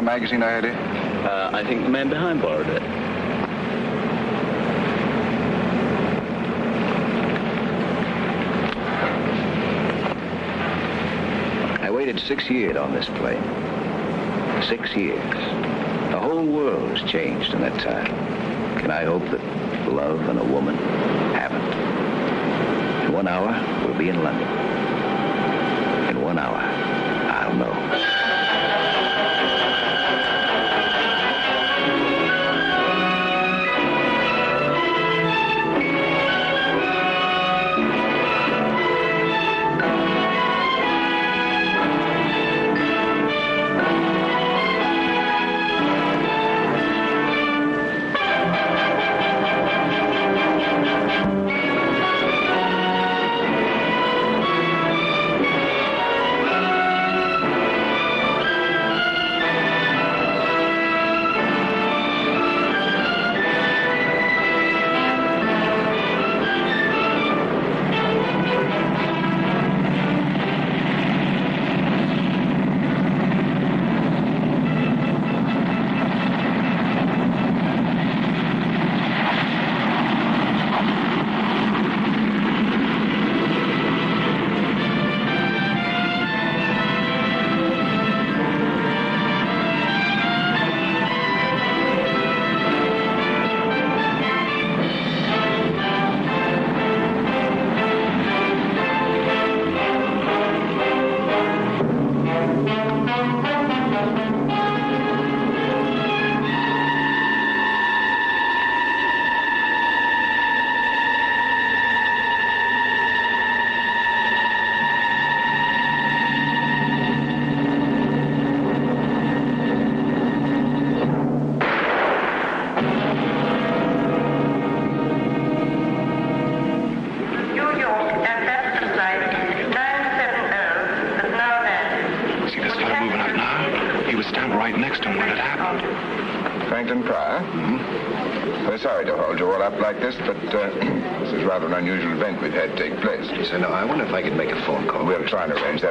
magazine I had here? I think the man behind borrowed it. I waited 6 years on this plane. 6 years. The whole world has changed in that time. Can I hope that love and a woman haven't? In 1 hour, we'll be in London. In 1 hour, I'll know.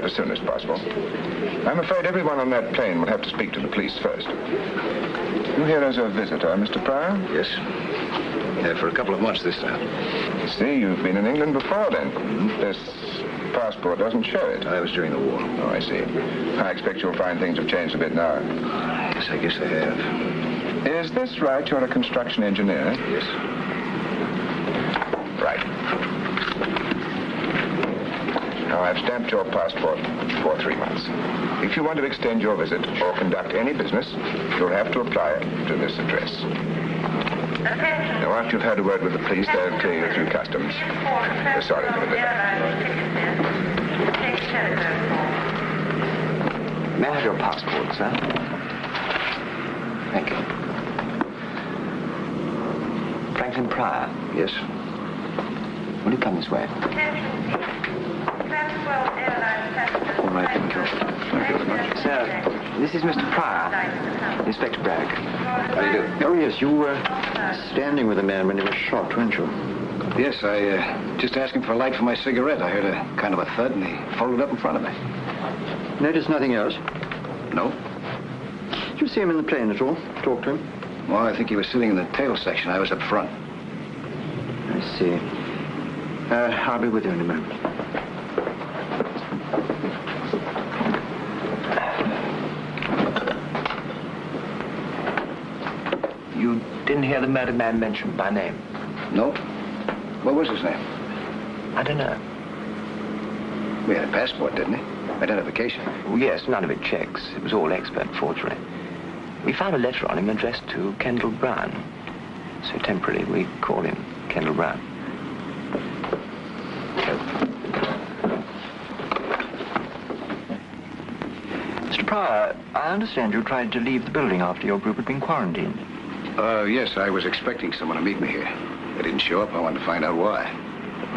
As soon as possible. I'm afraid everyone on that plane will have to speak to the police first. You here as a visitor, Mr. Pryor? Yes. For a couple of months this time. See, you've been in England before then. This passport doesn't show it. I was during the war. Oh, I see. I expect you'll find things have changed a bit now. Yes, I guess they have. Is this right? You're a construction engineer? Yes. Right. Now, I've stamped your passport for 3 months. If you want to extend your visit or conduct any business, you'll have to apply to this address. Now, after you've had a word with the police, they'll clear you through customs. We're sorry for the delay. May I have your passport, sir? Thank you. Franklin Pryor? Yes. Will you come this way? All right, thank you. Thank you very much. Sir, this is Mr. Pryor, Inspector Braddock. How do you do? Oh, yes, you were standing with a man when he was shot, weren't you? Yes, I just asked him for a light for my cigarette. I heard a kind of a thud, and he folded up in front of me. Notice nothing else? No. Did you see him in the plane at all? Talk to him? Well, I think he was sitting in the tail section. I was up front. I see. I'll be with you in a moment. You didn't hear the murdered man mentioned by name? No. What was his name? I don't know. We had a passport, didn't he? Identification. Oh, yes, none of it checks. It was all expert forgery. We found a letter on him addressed to Kendal Brown. So temporarily, we call him Kendal Brown. Mr. Pryor, I understand you tried to leave the building after your group had been quarantined. Yes, I was expecting someone to meet me here. They didn't show up. I wanted to find out why.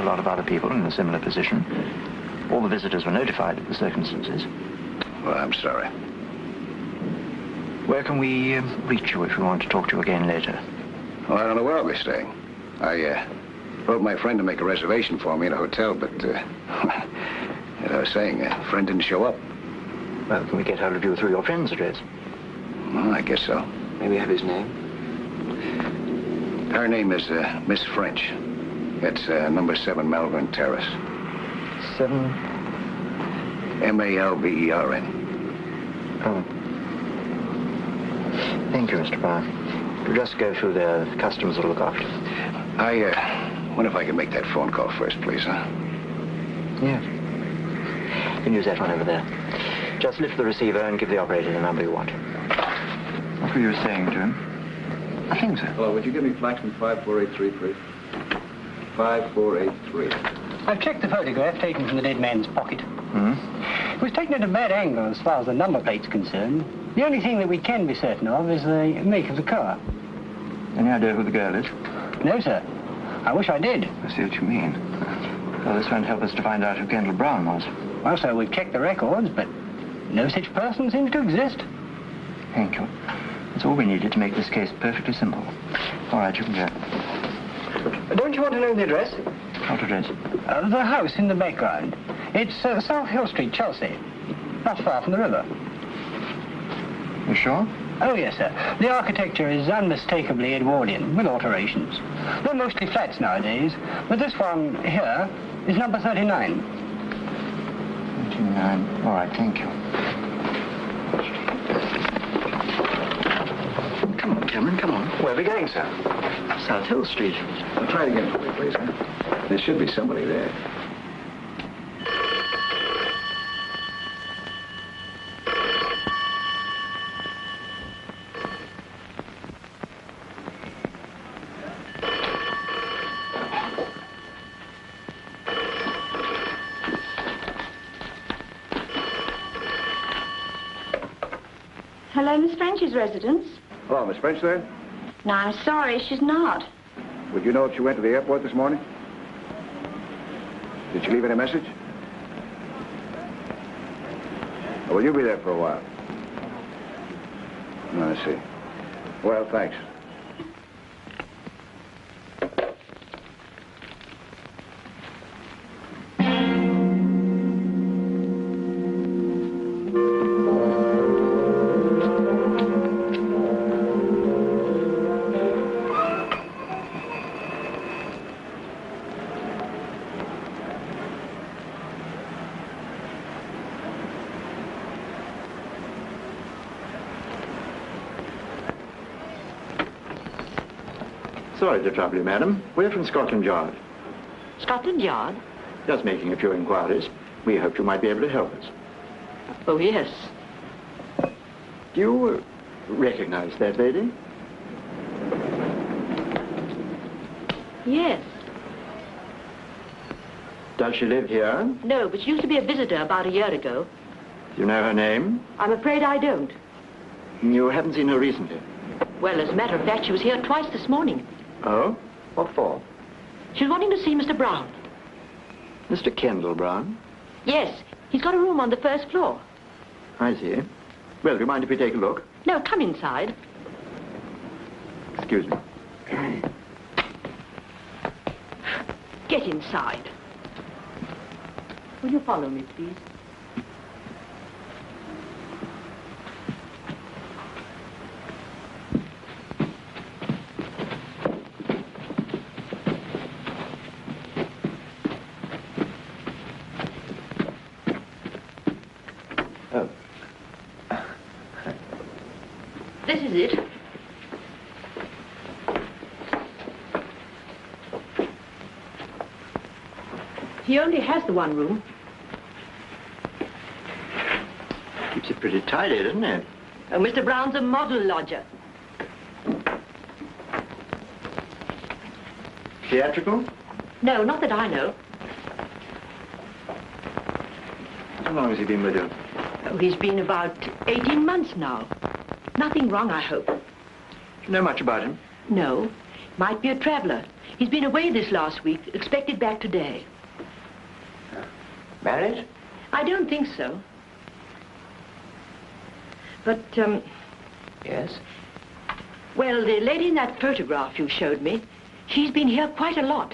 A lot of other people in a similar position. All the visitors were notified of the circumstances. Well, I'm sorry. Where can we reach you if we want to talk to you again later? Well, I don't know where I'll be staying. I wrote my friend to make a reservation for me in a hotel, but, as I was saying, a friend didn't show up. Well, can we get hold of you through your friend's address? Well, I guess so. Maybe have his name? Her name is Miss French. It's number 7 Malvern Terrace. 7? Malvern. Oh. Thank you, Mr. Brown. You'll just go through there. The customers will look after. I wonder if I can make that phone call first, please, huh? Yeah. You can use that one over there. Just lift the receiver and give the operator the number you want. What were you saying to him? Nothing, sir. Hello, would you give me Flaxman 54833, please? 5483. I've checked the photograph taken from the dead man's pocket. Hmm? It was taken at a bad angle as far as the number plate's concerned. The only thing that we can be certain of is the make of the car. Any idea who the girl is? No, sir. I wish I did. I see what you mean. Well, this won't help us to find out who Kendal Brown was. Well, sir, we've checked the records, but no such person seems to exist. Thank you. That's all we needed to make this case perfectly simple. All right, you can go. Don't you want to know the address? What address? The house in the background. It's South Hill Street, Chelsea. Not far from the river. You sure? Oh, yes, sir. The architecture is unmistakably Edwardian, with alterations. They're mostly flats nowadays, but this one here is number 39. 39. All right, thank you. Come on, Cameron, come on. Where are we going, sir? South Hill Street. Well, try it again for me, please, huh? There should be somebody there. Hello, Miss French's residence. Hello, Miss French there? No, I'm sorry, she's not. Would you know if she went to the airport this morning? Did she leave any message? Or will you be there for a while? Oh, I see. Well, thanks. Sorry to trouble you, madam. We're from Scotland Yard. Scotland Yard? Just making a few inquiries. We hoped you might be able to help us. Oh, yes. Do you recognize that lady? Yes. Does she live here? No, but she used to be a visitor about a year ago. Do you know her name? I'm afraid I don't. You haven't seen her recently? Well, as a matter of fact, she was here twice this morning. Oh? What for? She was wanting to see Mr. Brown. Mr. Kendal Brown? Yes, he's got a room on the first floor. I see. Well, do you mind if we take a look? No, come inside. Excuse me. Get inside. Will you follow me, please? This is it. He only has the one room. Keeps it pretty tidy, doesn't it? Oh, Mr. Brown's a model lodger. Theatrical? No, not that I know. How long has he been with you? Oh, he's been about 18 months now. Nothing wrong, I hope. Do you know much about him? No. Might be a traveler. He's been away this last week, expected back today. Married? I don't think so. But, Yes. well, the lady in that photograph you showed me, she's been here quite a lot.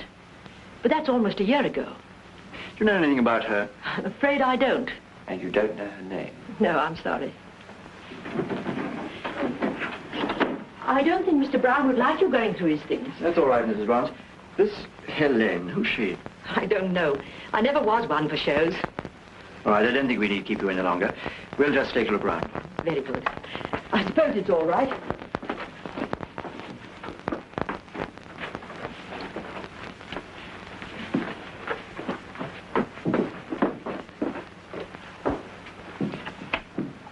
But that's almost a year ago. Do you know anything about her? I'm afraid I don't. And you don't know her name? No, I'm sorry. I don't think Mr. Brown would like you going through his things. That's all right, Mrs. Barnes. This Hélène, who's she? I don't know. I never was one for shows. All right, I don't think we need to keep you any longer. We'll just take a look round. Very good. I suppose it's all right.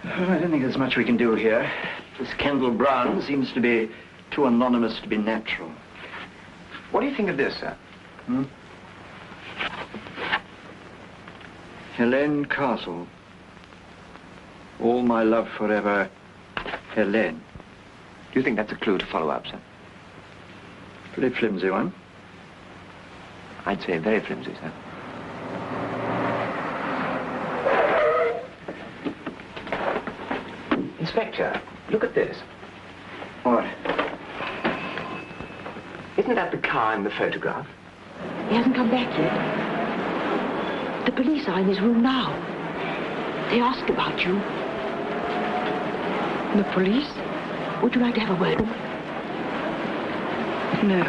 Well, I don't think there's much we can do here. This Kendal Brown seems to be too anonymous to be natural. What do you think of this, sir? Hélène Castle. All my love forever, Hélène. Do you think that's a clue to follow up, sir? Pretty flimsy one. I'd say very flimsy, sir. Inspector, look at this. What? Isn't that the car in the photograph? He hasn't come back yet. The police are in his room now. They ask about you. The police? Would you like to have a word? No.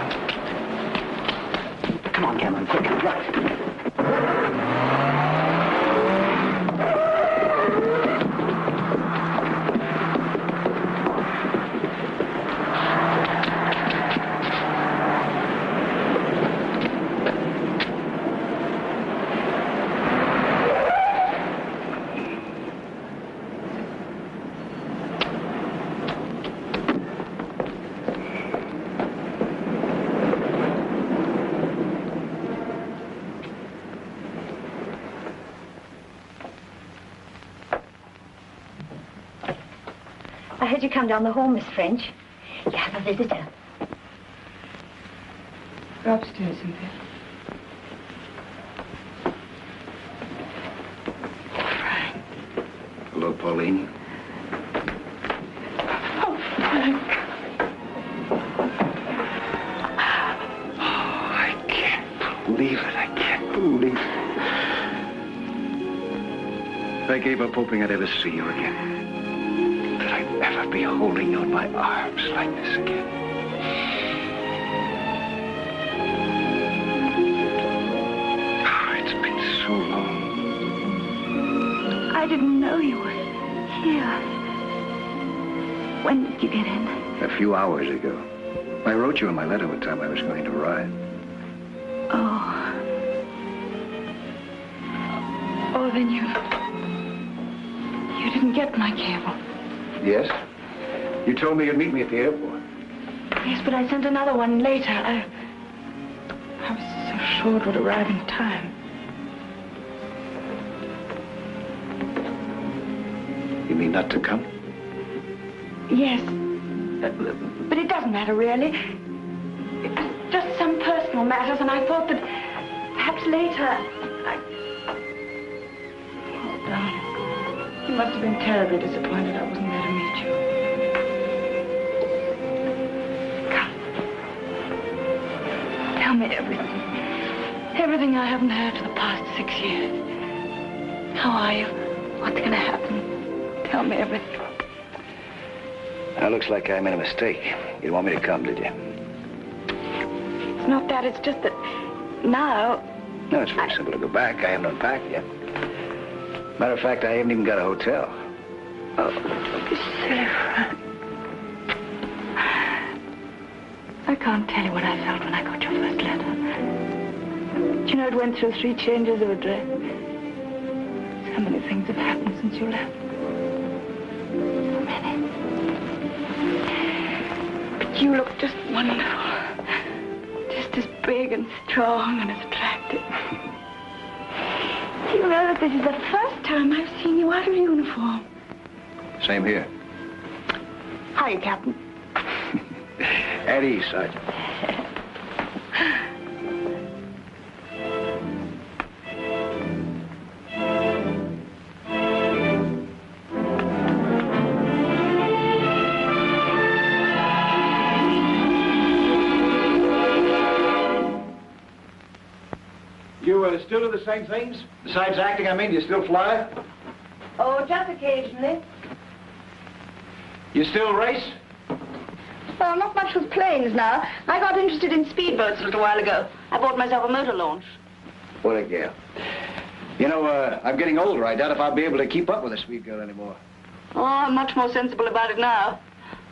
Come on, Cameron, quick, right. I heard you come down the hall, Miss French. You have a visitor. Go upstairs, Cynthia. Hello, Pauline. Oh, Frank. Oh, I can't believe it. I can't believe it. I gave up hoping I'd ever see you again. That I'd ever be holding you in my arms like this again. Oh, it's been so long. I didn't know you were here. When did you get in? A few hours ago. I wrote you in my letter what time I was going to arrive. Oh. Oh, then you didn't get my cable. Yes? You told me you'd meet me at the airport. Yes, but I sent another one later. I was so sure it would arrive in time. You mean not to come? Yes. But it doesn't matter, really. It was just some personal matters, and I thought that perhaps later Oh, darling. You must have been terribly disappointed I wasn't there to meet you. Come. Tell me everything. Everything I haven't heard for the past 6 years. How are you? What's going to happen? Tell me everything. Now, looks like I made a mistake. You didn't want me to come, did you? It's not that. It's just that now... No, it's very simple to go back. I haven't unpacked yet. Matter of fact, I haven't even got a hotel. Oh, don't be silly, Frank. I can't tell you what I felt when I got your first letter. Do you know it went through 3 changes of address? So many things have happened since you left. So many. But you look just wonderful. Just as big and strong and as attractive. You know that this is the first time I've seen you out of uniform. Same here. Hiya, Captain. At ease, Sergeant. You still do the same things? Besides acting, I mean, do you still fly? Oh, just occasionally. You still race? Well, not much with planes now. I got interested in speedboats a little while ago. I bought myself a motor launch. What a gal. You know, I'm getting older. I doubt if I'll be able to keep up with a sweet girl anymore. Oh, I'm much more sensible about it now.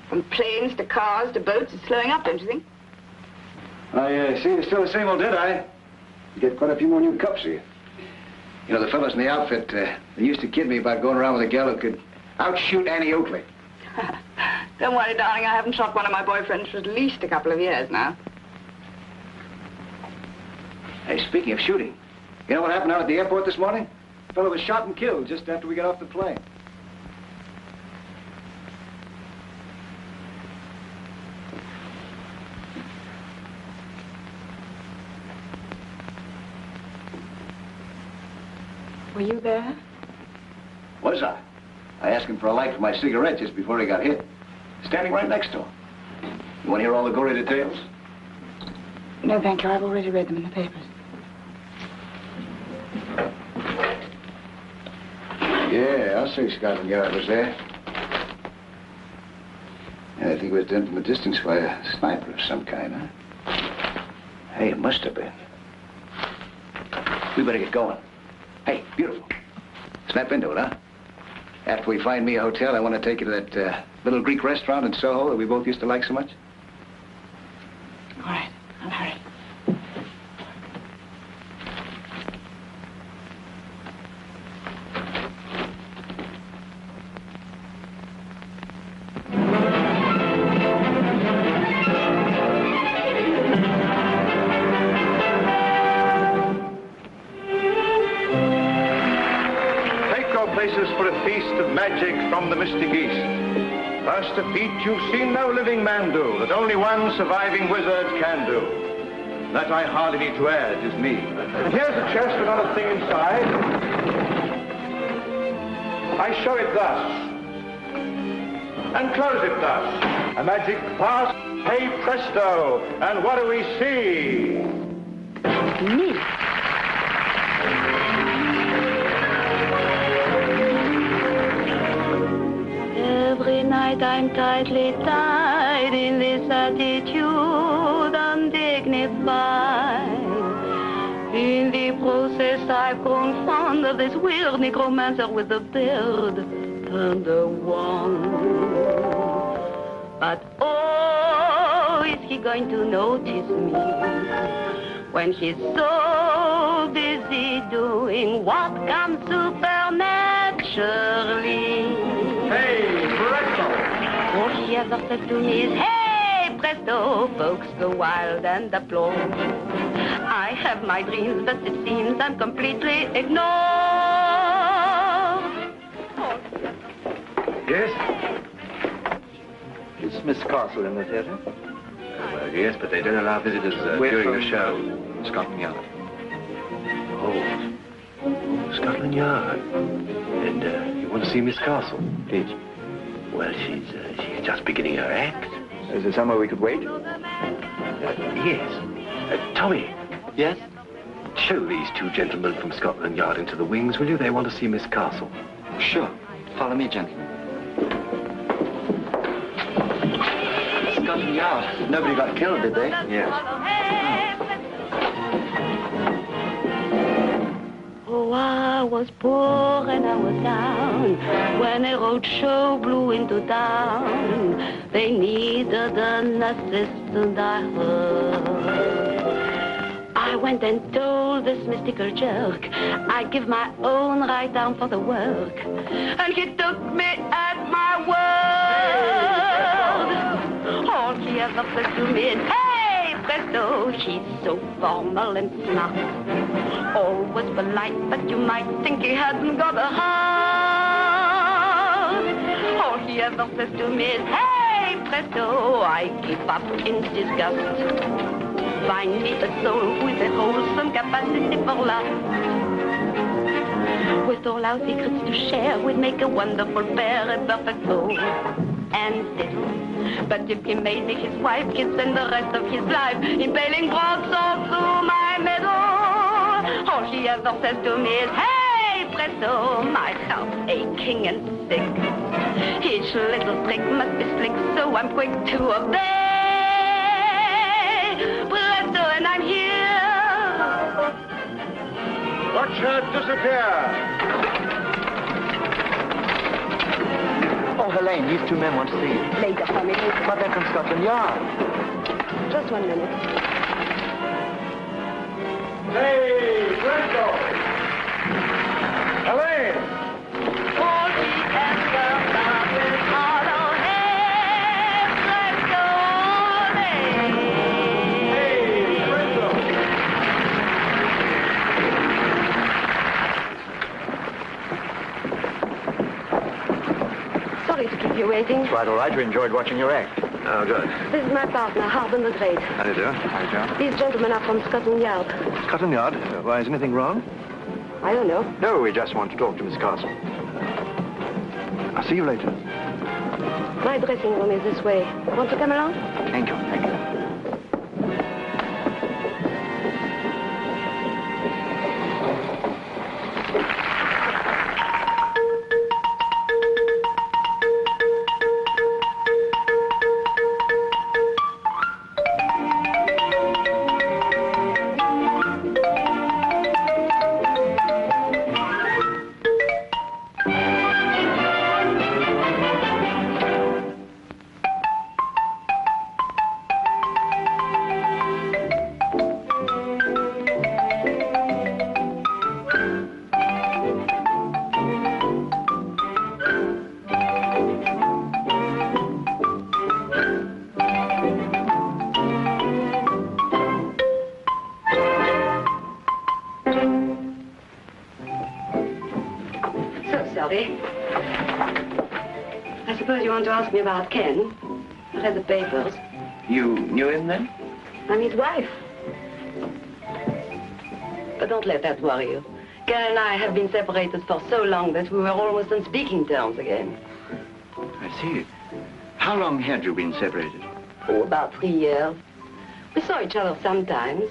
From planes to cars to boats, it's slowing up, don't you think? I see you're still the same old Deadeye. You get quite a few more new cups here. You know, the fellows in the outfit, they used to kid me about going around with a gal who could outshoot Annie Oakley. Don't worry, darling. I haven't shot one of my boyfriends for at least a couple of years now. Hey, speaking of shooting, you know what happened out at the airport this morning? A fellow was shot and killed just after we got off the plane. Were you there? Was I? I asked him for a light for my cigarette just before he got hit. Standing right next to him. You want to hear all the gory details? No, thank you. I've already read them in the papers. Yeah, I'll say Scotland Yard was there. And I think it was done from a distance by a sniper of some kind, huh? Hey, it must have been. We better get going. Hey, beautiful. Snap into it, huh? After we find me a hotel, I want to take you to that little Greek restaurant in Soho that we both used to like so much. All right, I'll hurry. For a feast of magic from the mystic East. First a feat you've seen no living man do, that only one surviving wizard can do. That I hardly need to add is me. And here's a chest with another thing inside. I show it thus, and close it thus. A magic pass, hey presto, and what do we see? Me. Every night I'm tightly tied in this attitude, undignified. In the process I've grown fond of this weird necromancer with the beard and the wand. But oh, is he going to notice me when he's so busy doing what comes supernaturally? Hey, presto! All he ever says to me is, hey, presto! Folks go wild and applaud. I have my dreams, but it seems I'm completely ignored. Yes? Is Miss Castle in the theatre? Well, yes, but they don't allow visitors during the show. Scotland Yard. Oh, Scotland Yard. And you want to see Miss Castle? Please. Well, she's just beginning her act. Is there somewhere we could wait? Yes. Tommy. Yes? Show these two gentlemen from Scotland Yard into the wings, will you? They want to see Miss Castle. Sure. Follow me, gentlemen. Scotland Yard. Nobody got killed, did they? Yes. Oh, I was poor and I was down when a road show blew into town. They needed an assistant, I heard. I went and told this mystical jerk I'd give my own right arm for the work. And he took me at my word. All he ever said to me is, hey, presto, she's so formal and smart. Always polite, but you might think he hadn't got a heart. All he ever says to me is, hey, presto, I give up in disgust. Find me a soul with a wholesome capacity for love. With all our secrets to share, we'd make a wonderful pair, a perfect soul and fiddle. But if he made me his wife, he'd spend the rest of his life impaling broadswords through my middle. All she ever says to me is, hey, presto, my heart's aching and sick. Each little trick must be slick, so I'm quick to obey. Watch her disappear. Oh, Helene, these two men want to see you. Later, family. But they're from Scotland Yard. Just 1 minute. Hey, Brento! Helene! Sorry to keep you waiting. It's quite all right. We enjoyed watching your act. Oh, good. This is my partner, Harbin the Great. How do you do? How do you do? These gentlemen are from Scotland Yard. Scotland Yard? Why, is anything wrong? I don't know. No, we just want to talk to Miss Castle. I'll see you later. My dressing room is this way. Want to come along? Thank you. Thank you. I suppose you want to ask me about Ken. I read the papers. You knew him then? I'm his wife. But don't let that worry you. Ken and I have been separated for so long that we were almost on speaking terms again. I see. How long had you been separated? Oh, about 3 years. We saw each other sometimes.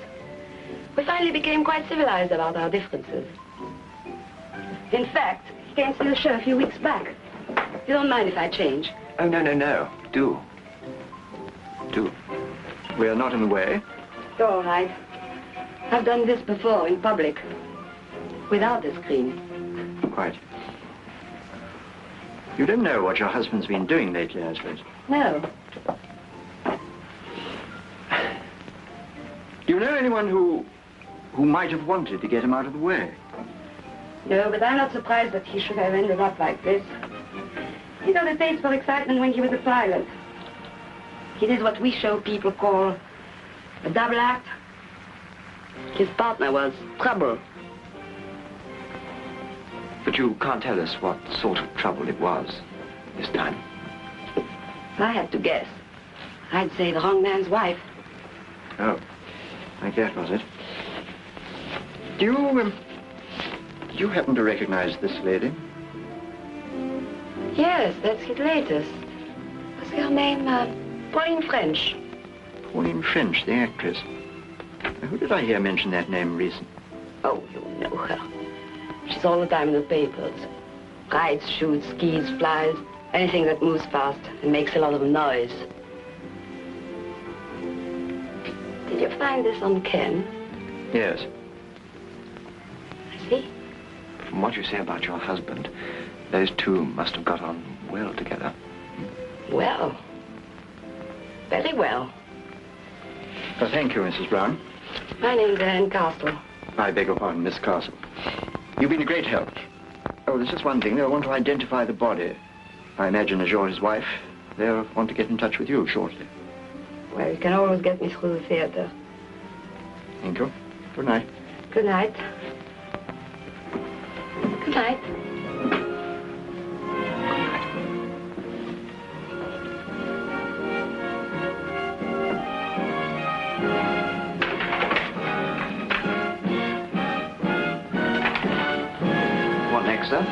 We finally became quite civilized about our differences. In fact, he came to the show a few weeks back. You don't mind if I change? Oh, no. Do. We are not in the way. All right. I've done this before in public. Without a screen. Quite. You don't know what your husband's been doing lately, I suppose. No. Do you know anyone who might have wanted to get him out of the way? No, but I'm not surprised that he should have ended up like this. He got a taste for excitement when he was a pilot. He did what we show people call a double act. His partner was trouble. But you can't tell us what sort of trouble it was this time. I had to guess. I'd say the wrong man's wife. Oh, like that, was it? Do you happen to recognize this lady? Yes, that's his latest. What's her name? Pauline French. Pauline French, the actress. Who did I hear mention that name recently? Oh, you know her. She's all the time in the papers. Rides, shoots, skis, flies, anything that moves fast and makes a lot of noise. Did you find this on Ken? Yes. I see. From what you say about your husband, those two must have got on well together. Well. Very well. Well, thank you, Mrs. Brown. My name's Hélène Castle. I beg your pardon, Miss Castle. You've been a great help. Oh, there's just one thing. They'll want to identify the body. I imagine as you're his wife, they'll want to get in touch with you shortly. Well, you can always get me through the theater. Thank you. Good night. Good night. Good night. Sir?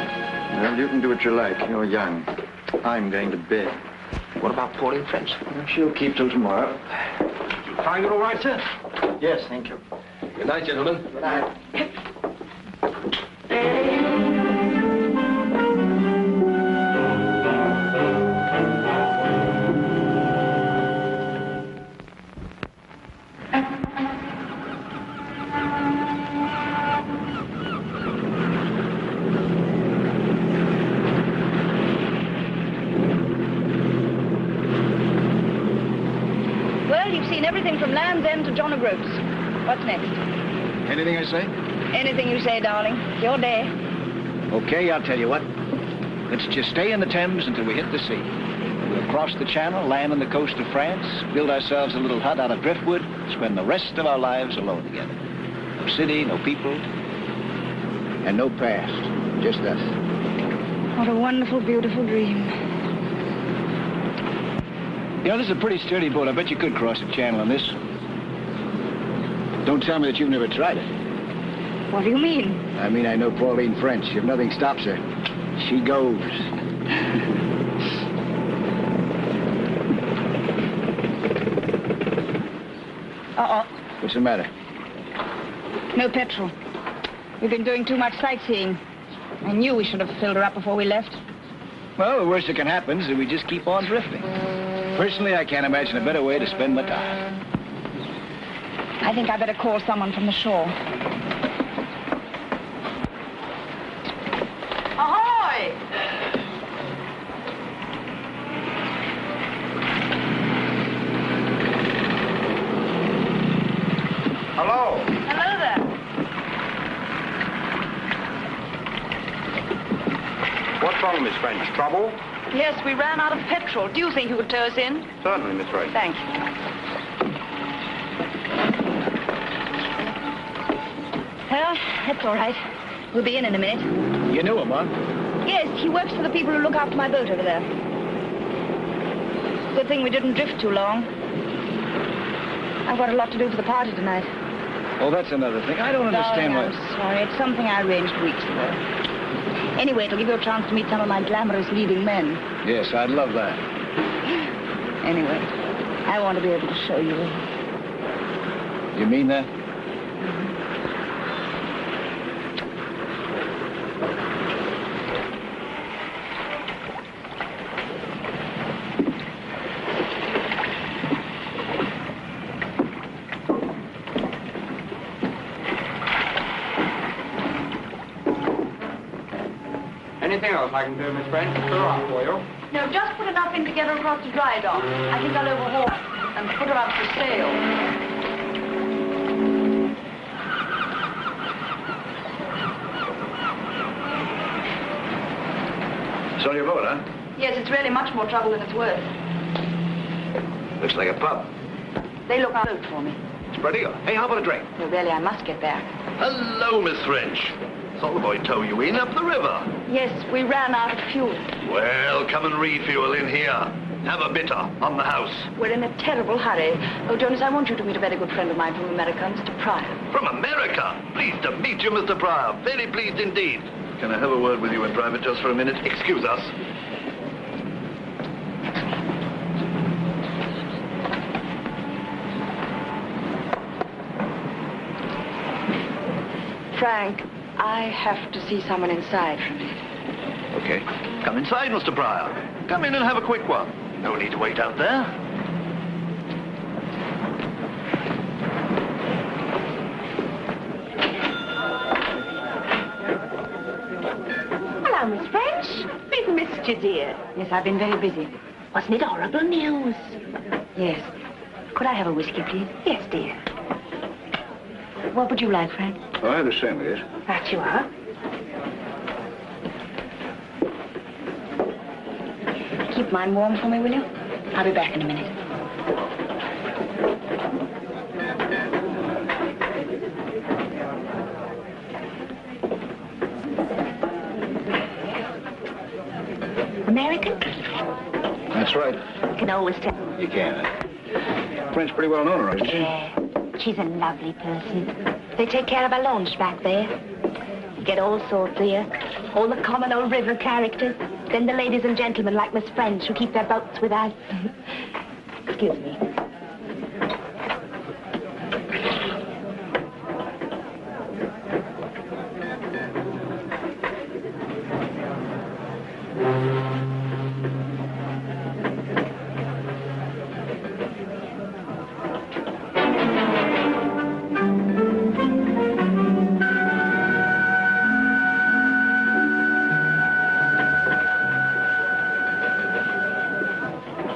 Well, you can do what you like. You're young. I'm going to bed. What about Pauline French? Well, she'll keep till tomorrow. Find it all right, sir? Yes, thank you. Good night, gentlemen. Good night. mean everything from Land's End to John O'Groats. What's next? Anything I say? Anything you say, darling. It's your day. Okay, I'll tell you what. Let's just stay in the Thames until we hit the sea. We'll cross the channel, land on the coast of France, build ourselves a little hut out of driftwood, spend the rest of our lives alone together. No city, no people, and no past. Just us. What a wonderful, beautiful dream. You know, this is a pretty sturdy boat. I bet you could cross the channel on this. Don't tell me that you've never tried it. What do you mean? I mean, I know Pauline French. If nothing stops her, she goes. Uh-oh. What's the matter? No petrol. We've been doing too much sightseeing. I knew we should have filled her up before we left. Well, the worst that can happen is that we just keep on drifting. Personally, I can't imagine a better way to spend my time. I think I better call someone from the shore. Ahoy! Hello. Hello there. What's wrong, Miss French? Trouble? Yes, we ran out of petrol. Do you think you could tow us in? Certainly, Miss French. Thanks. Well, that's all right. We'll be in a minute. You knew him, huh? Yes, he works for the people who look after my boat over there. Good thing we didn't drift too long. I've got a lot to do for the party tonight. Oh, that's another thing. I don't understand why... I'm sorry. It's something I arranged weeks ago. Anyway, it'll give you a chance to meet some of my glamorous leading men. Yes, I'd love that. Anyway, I want to be able to show you. You mean that? Anything else I can do, Miss French? Fill her up for you. No, just put enough in to get her across the dry dock. I think I'll overhaul and put her up for sale. It's on your boat, huh? Yes, it's really much more trouble than it's worth. Looks like a pub. They look out for me. It's pretty good. Hey, how about a drink? Well, really, I must get back. Hello, Miss French. Saw the boy tow you in up the river. Yes, we ran out of fuel. Well, come and refuel in here. Have a bitter on the house. We're in a terrible hurry. Oh, Jonas, I want you to meet a very good friend of mine from America, Mr. Pryor. From America? Pleased to meet you, Mr. Pryor. Very pleased indeed. Can I have a word with you in private just for a minute? Excuse us. Frank, I have to see someone inside for a minute. Okay. Come inside, Mr. Pryor. Come in and have a quick one. No need to wait out there. Hello, Miss French. We've missed you, dear. Yes, I've been very busy. Wasn't it horrible news? Yes. Could I have a whiskey, please? Yes, dear. What would you like, Frank? Oh, I have the same, it is. That you are. Keep mine warm for me, will you? I'll be back in a minute. American? That's right. You can always tell. You can. French pretty well known around here. Yeah. She's a lovely person. They take care of our launch back there. You get all sorts here. All the common old river characters. Then the ladies and gentlemen like Miss French who keep their boats with us. Excuse me.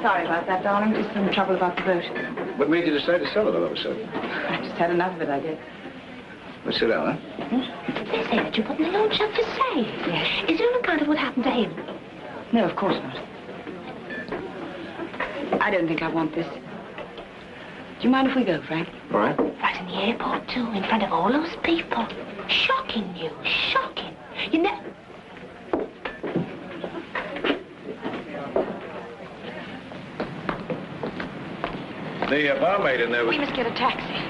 Sorry about that, darling. Just some trouble about the boat. What made you decide to sell it all of a sudden? I just had enough of it, I guess. Let's sit down, huh? They say that you put the Lord up for sale. Yes. Is it on account of what happened to him? No, of course not. I don't think I want this. Do you mind if we go, Frank? All right. Right in the airport, too, in front of all those people. Shocking news, shocking. You know... The barmaid in there was... We must get a taxi.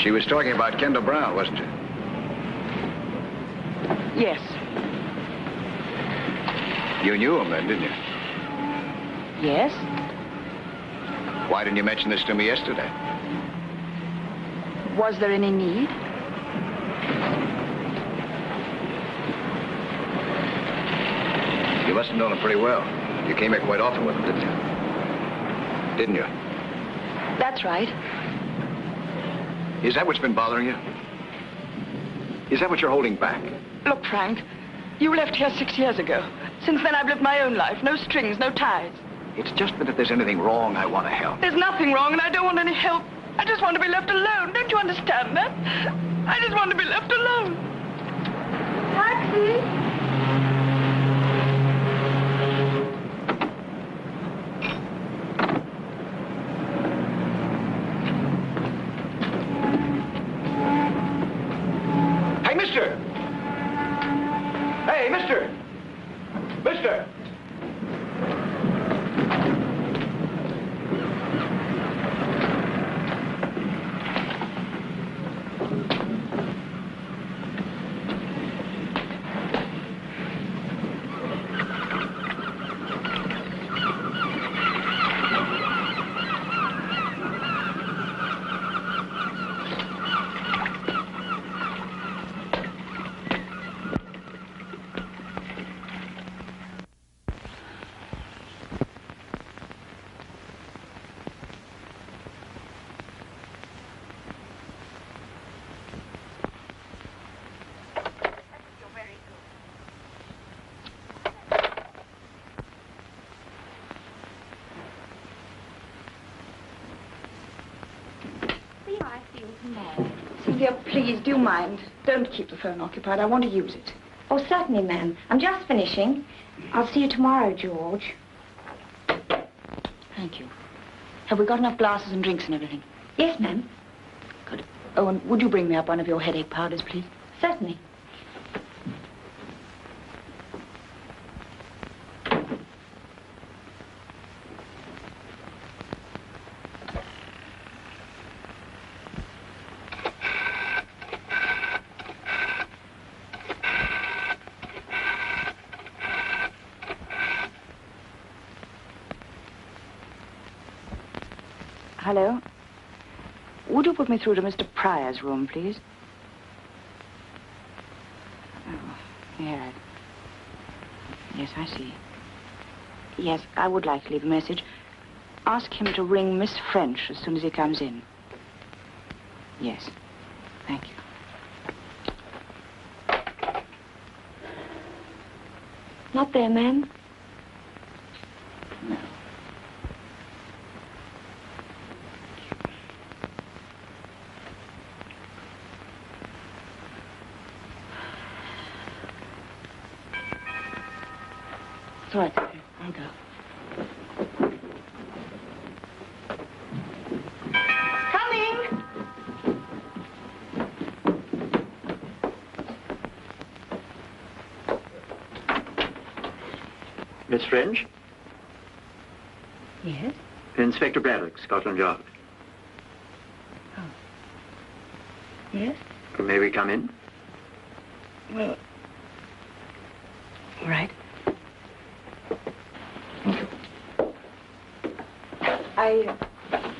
She was talking about Kendal Brown, wasn't she? Yes. You knew him then, didn't you? Yes? Why didn't you mention this to me yesterday? Was there any need? You must have known him pretty well. You came here quite often with him, didn't you? Didn't you? That's right. Is that what's been bothering you? Is that what you're holding back? Look, Frank, you left here 6 years ago. Since then, I've lived my own life. No strings, no ties. It's just that if there's anything wrong, I want to help. There's nothing wrong, and I don't want any help. I just want to be left alone. Don't you understand that? I just want to be left alone. Taxi! Hey, mister! Hey, mister! Mister! Cynthia, please, do you mind? Don't keep the phone occupied. I want to use it. Oh, certainly, ma'am. I'm just finishing. I'll see you tomorrow, George. Thank you. Have we got enough glasses and drinks and everything? Yes, ma'am. Good. Oh, and would you bring me up one of your headache powders, please? Certainly. Hello? Would you put me through to Mr. Pryor's room, please? Oh, yeah. Yes, I see. Yes, I would like to leave a message. Ask him to ring Miss French as soon as he comes in. Yes. Thank you. Not there, ma'am. No. It's all right, I'll go. Coming! Miss French? Yes? Inspector Braddock, Scotland Yard. Oh. Yes? May we come in? Well, all right.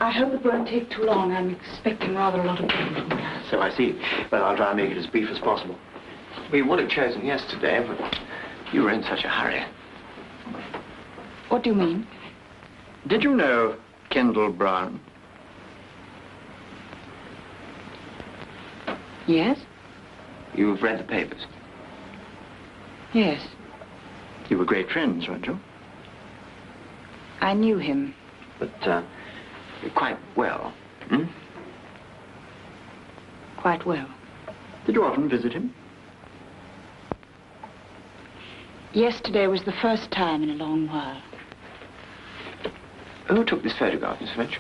I hope it won't take too long. I'm expecting rather a lot of people. So I see. Well, I'll try and make it as brief as possible. We would have chosen yesterday, but you were in such a hurry. What do you mean? Did you know Kendal Brown? Yes? You've read the papers. Yes. You were great friends, weren't you? I knew him. But, quite well, hmm? Quite well. Did you often visit him? Yesterday was the first time in a long while. Who took this photograph, Miss French?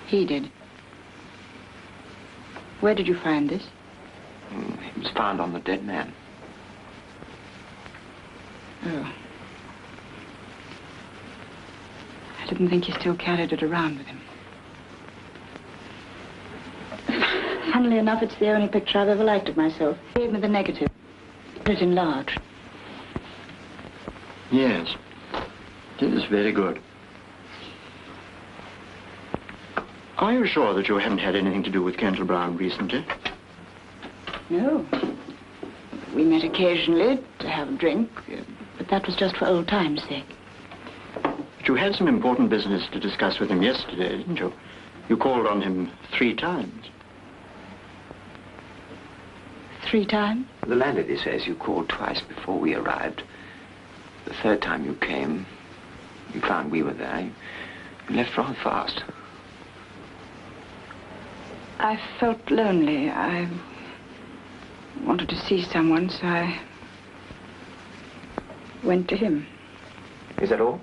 He did. Where did you find this? It was found on the dead man. Oh. I didn't think he still carried it around with him. Funnily enough, it's the only picture I've ever liked of myself. He gave me the negative. Put it in large. Yes. It is very good. Are you sure that you haven't had anything to do with Kendal Brown recently? No. We met occasionally to have a drink, but that was just for old times' sake. But you had some important business to discuss with him yesterday, didn't you? You called on him 3 times. 3 times? The landlady says you called twice before we arrived. The 3rd time you came, you found we were there. You left rather fast. I felt lonely. I wanted to see someone, so I went to him. Is that all?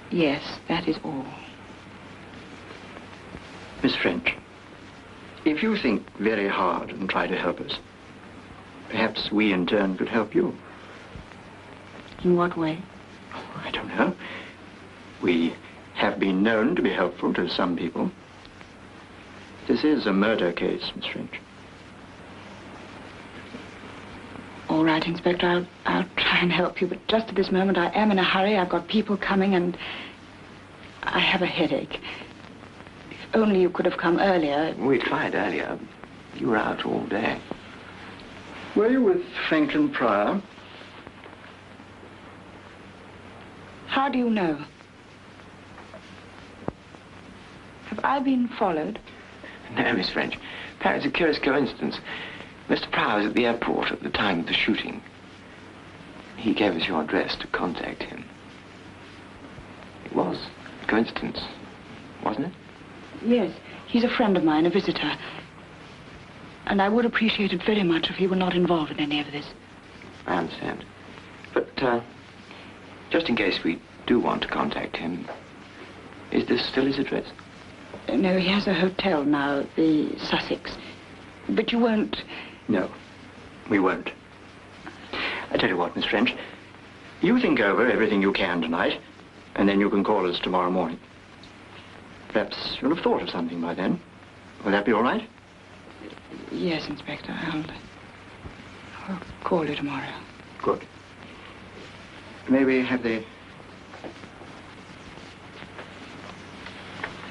Yes, that is all. Miss French, if you think very hard and try to help us, perhaps we in turn could help you. In what way? Oh, I don't know. We have been known to be helpful to some people. This is a murder case, Miss French. All right, Inspector, I'll try and help you, but just at this moment I am in a hurry. I've got people coming and I have a headache. If only you could have come earlier. We tried earlier. You were out all day. Were you with Franklin Pryor? How do you know? Have I been followed? No, Miss French. Perhaps it's a curious coincidence. Mr. Pryor was at the airport at the time of the shooting. He gave us your address to contact him. It was a coincidence, wasn't it? Yes. He's a friend of mine, a visitor. And I would appreciate it very much if he were not involved in any of this. I understand. But, just in case we do want to contact him, is this still his address? No, he has a hotel now, the Sussex. But you won't... No, we won't. I tell you what, Miss French, you think over everything you can tonight, and then you can call us tomorrow morning. Perhaps you'll have thought of something by then. Will that be all right? Yes, Inspector. I'll call you tomorrow. Good. May we have the...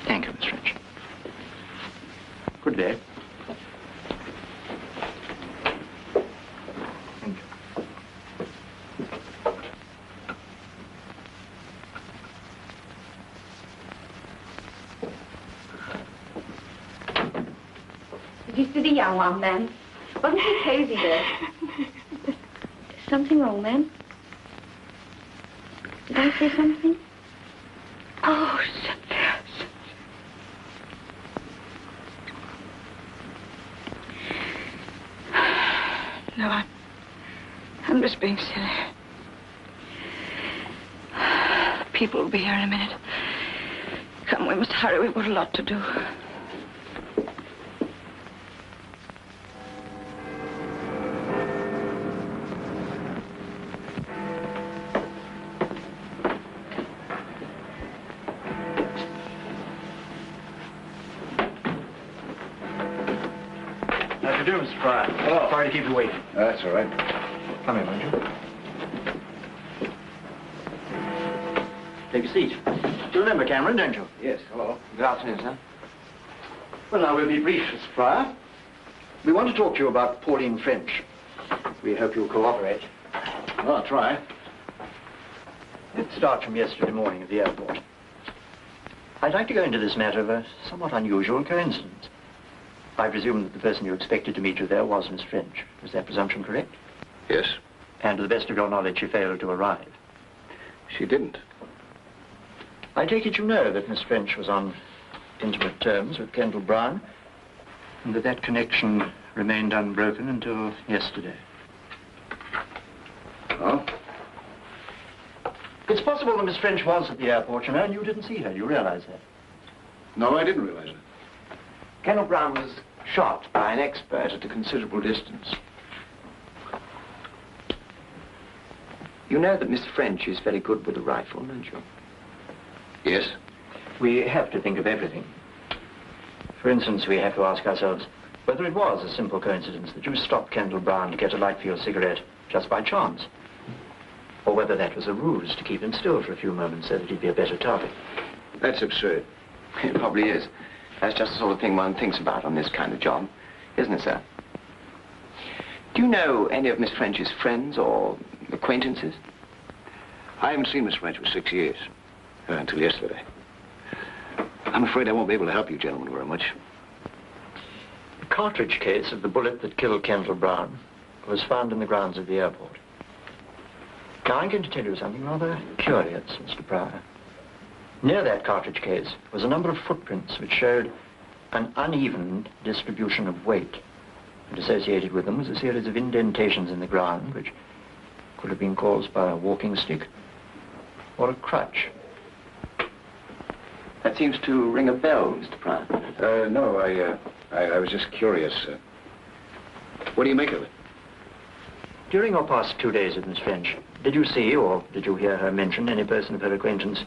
Thank you, Miss French. Good day. Thank you. Did you see the young one, then? Wasn't he crazy there? Something wrong, then? Did I say something? Oh, no, I'm just being silly. The people will be here in a minute. Come, we must hurry. We've got a lot to do. How do you do, Mr. Pryor? Oh. Sorry to keep you waiting. That's all right. Come in, won't you? Take a seat. You remember Cameron, don't you? Yes, hello. Good afternoon, sir. Well, now, we'll be brief, Mr. Pryor. We want to talk to you about Pauline French. We hope you'll cooperate. Well, I'll try. Let's start from yesterday morning at the airport. I'd like to go into this matter of a somewhat unusual coincidence. I presume that the person you expected to meet you there was Miss French. Is that presumption correct? Yes. And to the best of your knowledge, she failed to arrive. She didn't. I take it you know that Miss French was on intimate terms with Kendal Brown, and that that connection remained unbroken until yesterday. Oh? It's possible that Miss French was at the airport, you know, and you didn't see her. You realize that? No, I didn't realize it. Kendal Brown was shot by an expert at a considerable distance. You know that Miss French is very good with a rifle, don't you? Yes. We have to think of everything. For instance, we have to ask ourselves whether it was a simple coincidence that you stopped Kendal Brown to get a light for your cigarette just by chance, or whether that was a ruse to keep him still for a few moments so that he'd be a better target. That's absurd. It probably is. That's just the sort of thing one thinks about on this kind of job, isn't it, sir? Do you know any of Miss French's friends or acquaintances? I haven't seen Miss French for 6 years, until yesterday. I'm afraid I won't be able to help you gentlemen very much. The cartridge case of the bullet that killed Kendal Brown was found in the grounds of the airport. Now, I'm going to tell you something rather curious, Mr. Pryor. Near that cartridge case was a number of footprints which showed an uneven distribution of weight. And associated with them was a series of indentations in the ground which could have been caused by a walking stick or a crutch. That seems to ring a bell, Mr. Pryor. No, I was just curious. What do you make of it? During your past 2 days with Miss French, did you see or did you hear her mention any person of her acquaintance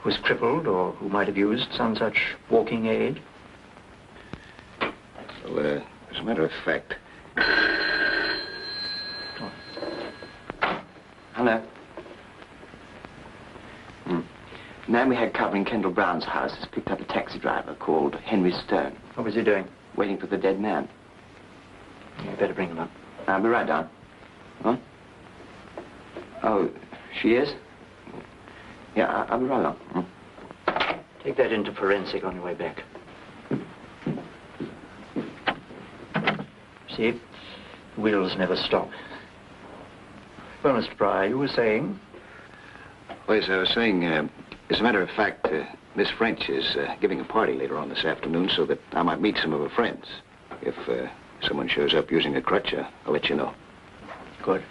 who was crippled or who might have used some such walking aid? Well, as a matter of fact... Hello. The man we had covering Kendal Brown's house has picked up a taxi driver called Henry Stone. What was he doing? Waiting for the dead man. You better bring him up. I'll be right down. Huh? Oh, she is? Yeah, I'll be right along. Take that into forensic on your way back. See, the wheels never stop. Well, Mr. Pryor, you were saying? Well, as I was saying, as a matter of fact, Miss French is giving a party later on this afternoon so that I might meet some of her friends. If someone shows up using a crutch, I'll let you know. Good.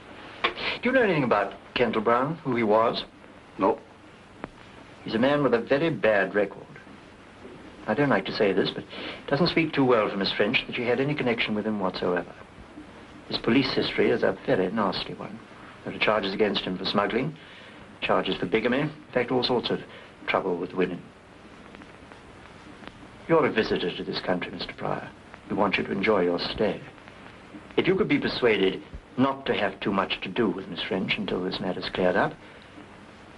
Do you know anything about Kendal Brown, who he was? No. He's a man with a very bad record. I don't like to say this, but it doesn't speak too well for Miss French that she had any connection with him whatsoever. His police history is a very nasty one. There are charges against him for smuggling, charges for bigamy, in fact, all sorts of trouble with women. You're a visitor to this country, Mr. Pryor. We want you to enjoy your stay. If you could be persuaded not to have too much to do with Miss French until this matter's cleared up,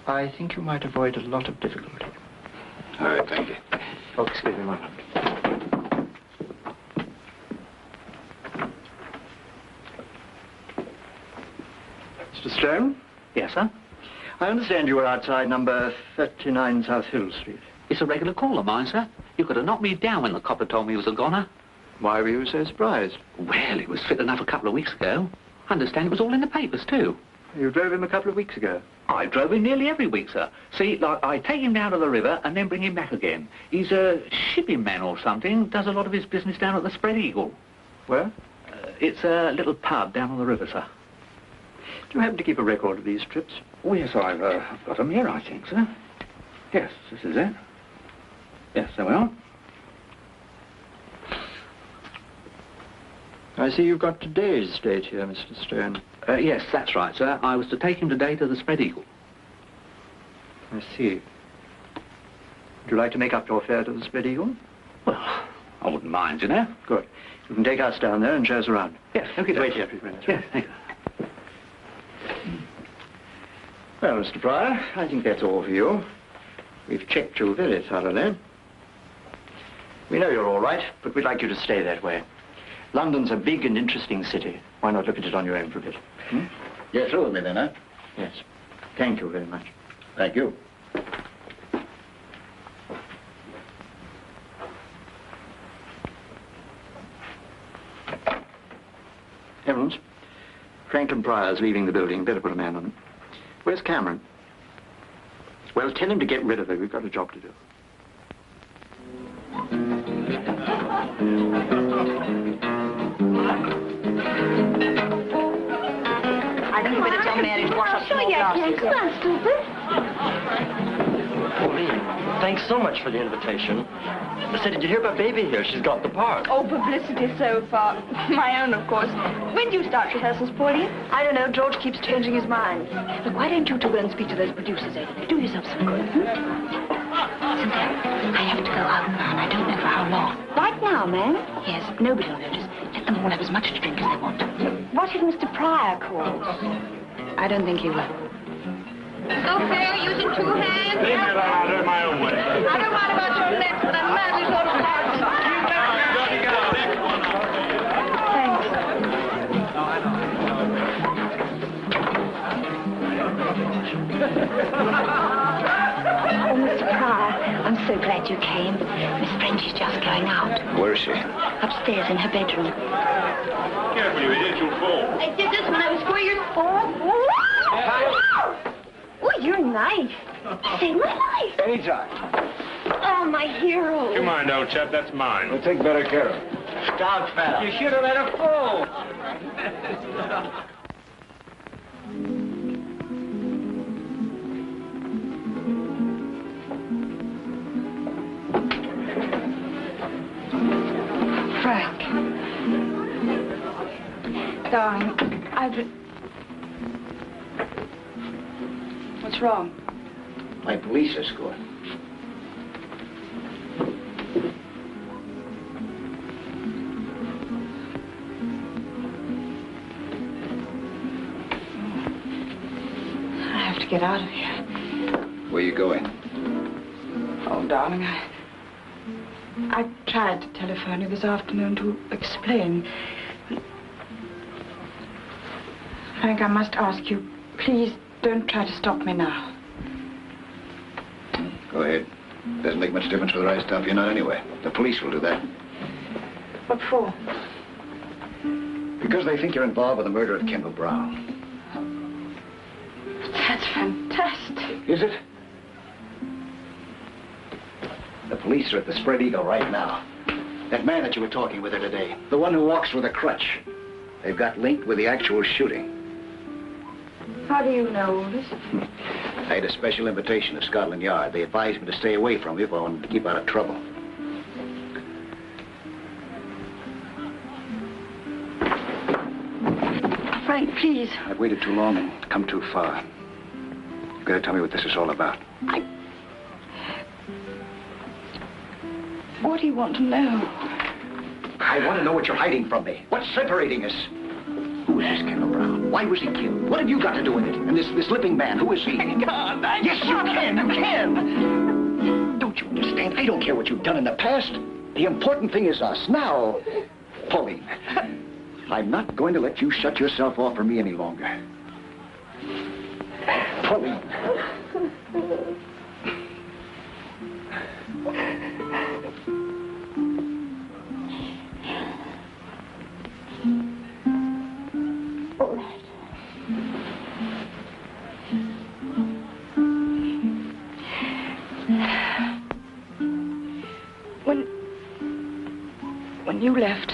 I think you might avoid a lot of difficulty. All right, thank you. Oh, excuse me one moment. Mr. Stone? Yes, sir? I understand you were outside number 39 South Hill Street. It's a regular call of mine, sir. You could have knocked me down when the copper told me he was a goner. Why were you so surprised? Well, it was fit enough a couple of weeks ago. I understand it was all in the papers, too. You drove him a couple of weeks ago. I drove him nearly every week, sir. See, like, I take him down to the river and then bring him back again. He's a shipping man or something, does a lot of his business down at the Spread Eagle. Where? It's a little pub down on the river, sir. Do you happen to keep a record of these trips? Oh, yes, I've got them here, I think, sir. Yes, this is it. Yes, there we are. I see you've got today's date here, Mr. Stone. Yes, that's right, sir. I was to take him today to the Spread Eagle. I see. Would you like to make up your fare to the Spread Eagle? Well, I wouldn't mind, you know. Good. You can take us down there and show us around. Yes, okay. Wait here, please. Yes, thank you. Well, Mr. Pryor, I think that's all for you. We've checked you very thoroughly. We know you're all right, but we'd like you to stay that way. London's a big and interesting city. Why not look at it on your own for a bit? You're through with me then, huh? Yes. Thank you very much. Thank you. Franklin Pryor's leaving the building. Better put a man on him. Where's Cameron? Well, tell him to get rid of her. We've got a job to do. I think you better tell Mary to wash up some more glasses. Come on, stupid. Pauline, thanks so much for the invitation. I said, did you hear about Beeby here? She's got the part. Oh, publicity so far. My own, of course. When do you start rehearsals, Pauline? I don't know. George keeps changing his mind. Look, why don't you two go and speak to those producers, eh? Do yourself some good. Cynthia, I have to go out now, and I don't know for how long. Right now, ma'am? Yes, nobody will notice. Let them all have as much to drink as they want. What if Mr. Pryor calls? I don't think he will. So fair, using 2 hands. Leave me alone, I'll do it my own way. I don't mind about your lips, but I'm madly sort of hard. Oh, Mr. Pryor, I'm so glad you came. Miss French is just going out. Where is she? Upstairs in her bedroom. Careful, you idiot, you'll fall. I did this when I was 4 years old. Oh, you're nice. Saved my life. Anytime. Oh, my hero. You mind, old chap, that's mine. We'll take better care of her. Stop, fella. You should have let her fall. Frank. Darling, What's wrong? My police escort. I have to get out of here. Where are you going? Oh, darling, I tried to telephone you this afternoon to explain. Frank, I must ask you, please don't try to stop me now. Go ahead. Doesn't make much difference whether I stop you or not anyway. The police will do that. What for? Because they think you're involved with the murder of Kendal Brown. That's fantastic. Is it? The police are at the Spread Eagle right now. That man that you were talking with her today, the one who walks with a crutch. They've got linked with the actual shooting. How do you know all this? I had a special invitation to Scotland Yard. They advised me to stay away from you if I wanted to keep out of trouble. Frank, please. I've waited too long and come too far. You've got to tell me what this is all about. What do you want to know? I want to know what you're hiding from me. What's separating us? Who is this Kendal Brown? Why was he killed? What have you got to do with it? And this Limping man, who is he? God, yes, you can. You can. Don't you understand? I don't care what you've done in the past. The important thing is us. Now, Pauline, I'm not going to let you shut yourself off from me any longer. Pauline. When you left,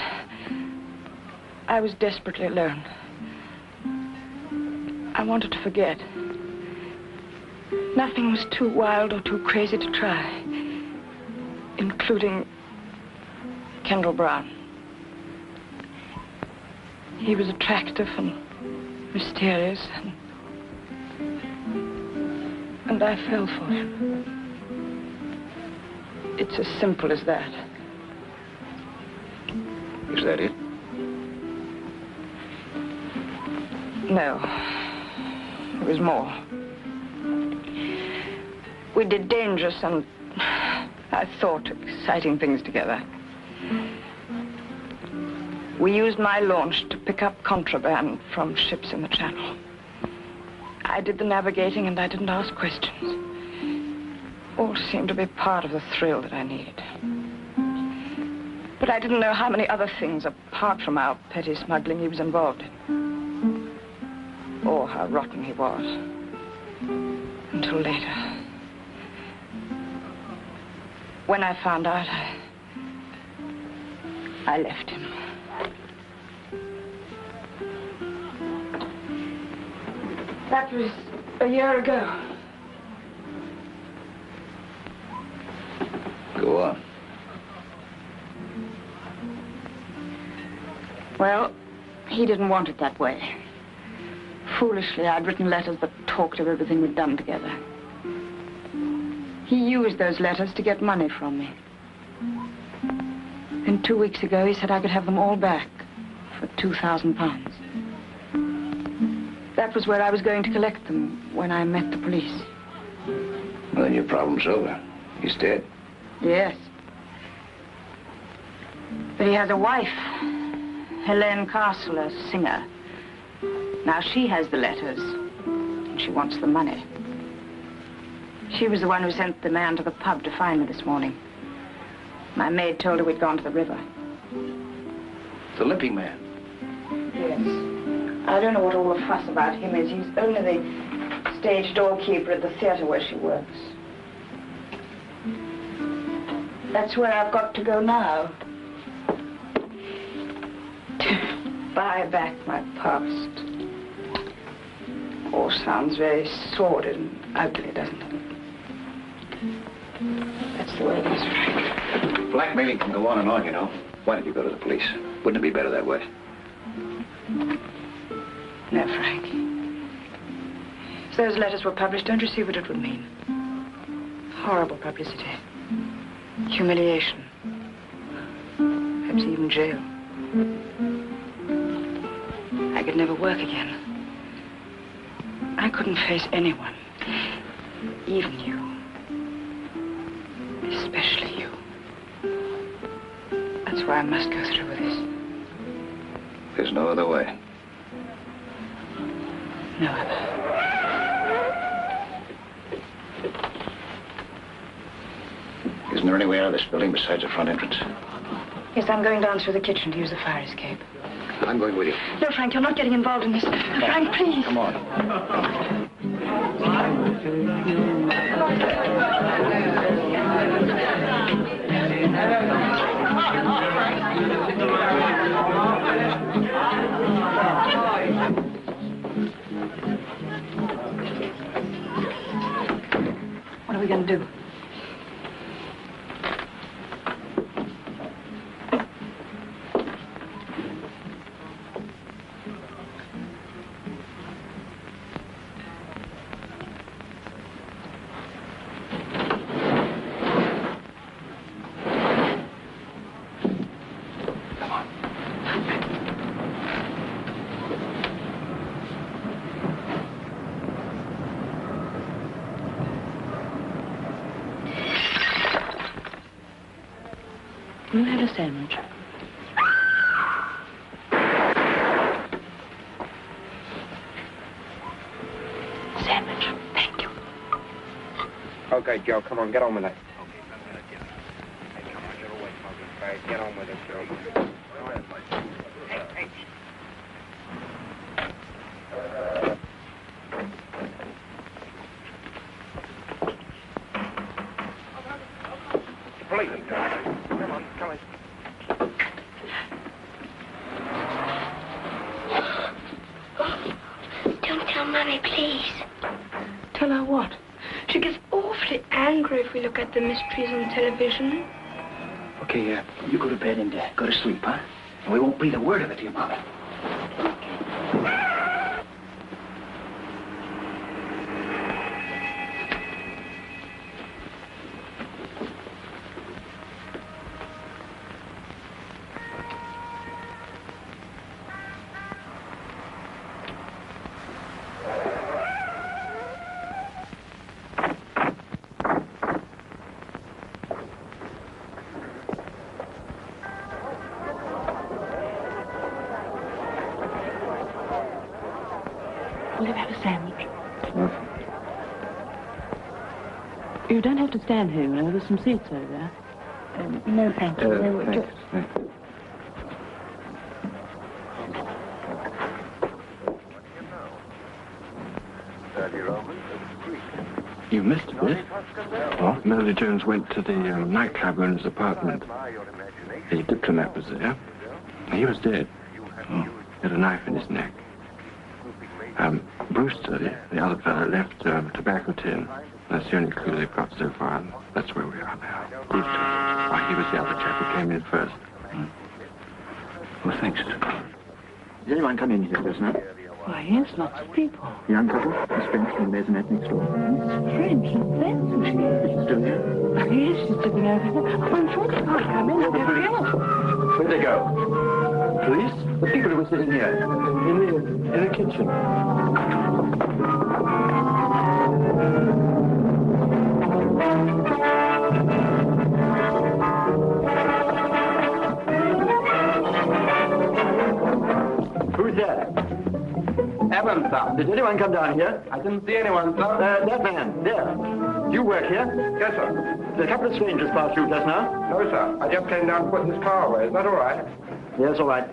I was desperately alone. I wanted to forget. Nothing was too wild or too crazy to try, including Kendal Brown. He was attractive and mysterious, and I fell for him. It's as simple as that. Is that it? No. There was more. We did dangerous and, I thought, exciting things together. We used my launch to pick up contraband from ships in the Channel. I did the navigating and I didn't ask questions. All seemed to be part of the thrill that I needed. But I didn't know how many other things, apart from our petty smuggling, he was involved in. saw how rotten he was. Until later. When I found out, I left him. That was a year ago. Go on. Well, he didn't want it that way. Foolishly, I'd written letters that talked of everything we'd done together. He used those letters to get money from me. Then 2 weeks ago, he said I could have them all back for £2,000. That was where I was going to collect them when I met the police. Well, then your problem's over. He's dead. Yes. But he has a wife, Hélène Castle, a singer. Now she has the letters, and she wants the money. She was the one who sent the man to the pub to find me this morning. My maid told her we'd gone to the river. The limping man? Yes. I don't know what all the fuss about him is. He's only the stage doorkeeper at the theater where she works. That's where I've got to go now. To buy back my past. All sounds very sordid and ugly, doesn't it? That's the way it is, Frank. Blackmailing can go on and on, you know. Why don't you go to the police? Wouldn't it be better that way? No, Frank. If those letters were published, don't you see what it would mean? Horrible publicity. Humiliation. Perhaps even jail. I could never work again. I couldn't face anyone. Even you. Especially you. That's why I must go through with this. There's no other way. No other. Isn't there any way out of this building besides the front entrance? Yes, I'm going down through the kitchen to use the fire escape. I'm going with you. No, Frank, you're not getting involved in this. Frank, please. Come on. What are we going to do? Can you have a sandwich? Sandwich, thank you. Okay, Joe, come on, get on with it. Get on with it, Joe. Don't tell Mummy, please. Tell her what? She gets awfully angry if we look at the mysteries on television. Okay, you go to bed and go to sleep, huh? And we won't breathe a word of it to your mother. Will you have a sandwich? You don't have to stand here, you know. There's some seats over there. No, thank you. Thanks. You missed a bit. What? Melody Jones went to the nightclub owner's apartment. The diplomat was there. He was dead. He had a knife in his neck. Brewster, the other fellow, left a tobacco tin. That's the only clue they've got so far, and that's where we are now. These two. Why, he was the other chap who came in first. Well, thanks. Did anyone come in here just now? Why, yes, lots of people. Young couple, Miss French from the maisonette next door. Miss French, that's who she is. Is she still here? Yes, she's sitting over there. I'm sure they can't come in. Where the police? Where'd they go? Police? The people who were sitting here. In the kitchen. Who's that? Evan, sir. Did anyone come down here? I didn't see anyone, sir. That man, there. You work here? Yes, sir. Did a couple of strangers pass through just now? No, sir. I just came down putting this car away. Is that all right? Yes, all right.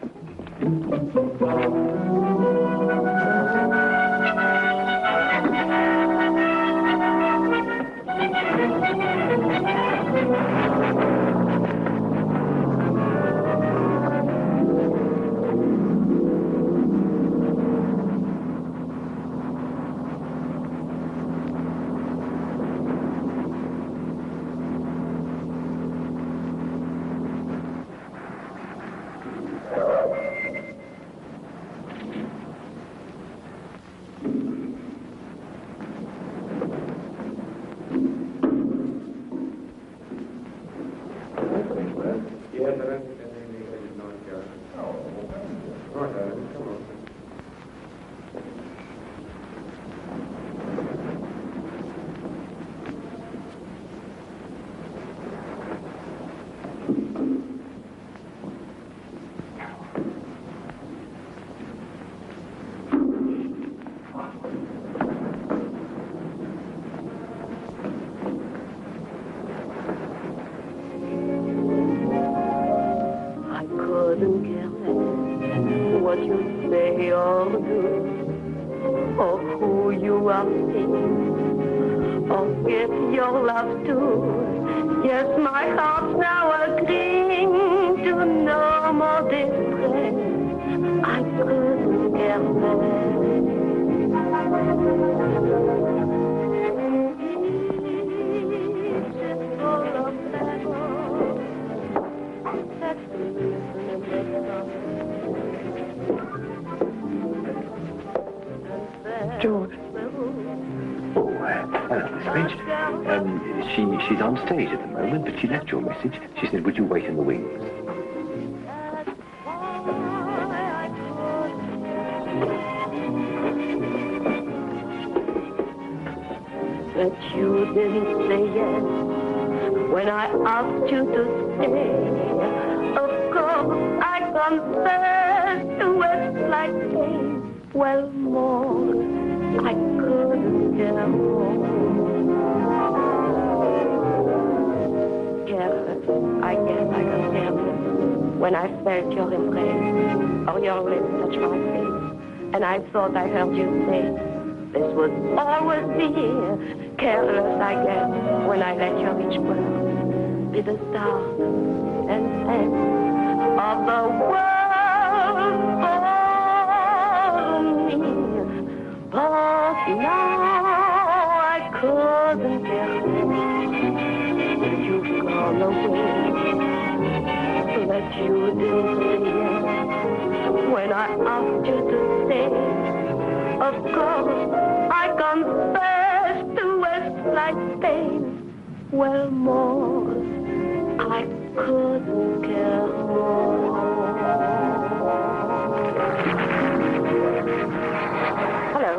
She's on stage at the moment, but she left your message. She said, would you wait in the wings? But you didn't say yes when I asked you to stay. Of course, I confessed to West like pain. Well, more, I couldn't care more. I guess I can tell you when I felt your embrace or your lips touch my face, and I thought I heard you say this would always be here. Careless, I guess, when I let your each word be the start and end of the world for me. But now I couldn't care less. You've gone away, but you didn't say yes when I asked you to stay. Of course, I confessed to West like pain. Well, more, I couldn't care more. Hello.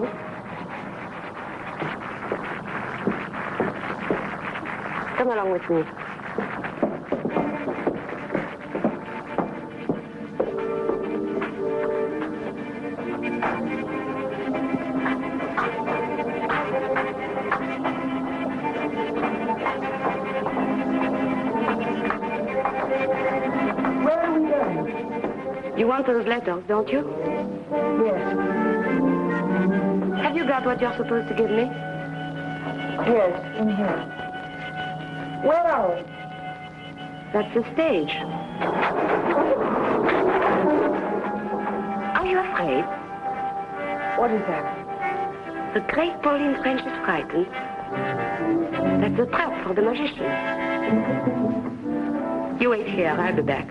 Come along with me. Where are we going? You want those letters, don't you? Yes. Have you got what you're supposed to give me? Yes, in here. Where are we? That's the stage. Are you afraid? What is that? The great Pauline French is frightened. That's a trap for the magician. You wait here, I'll be back.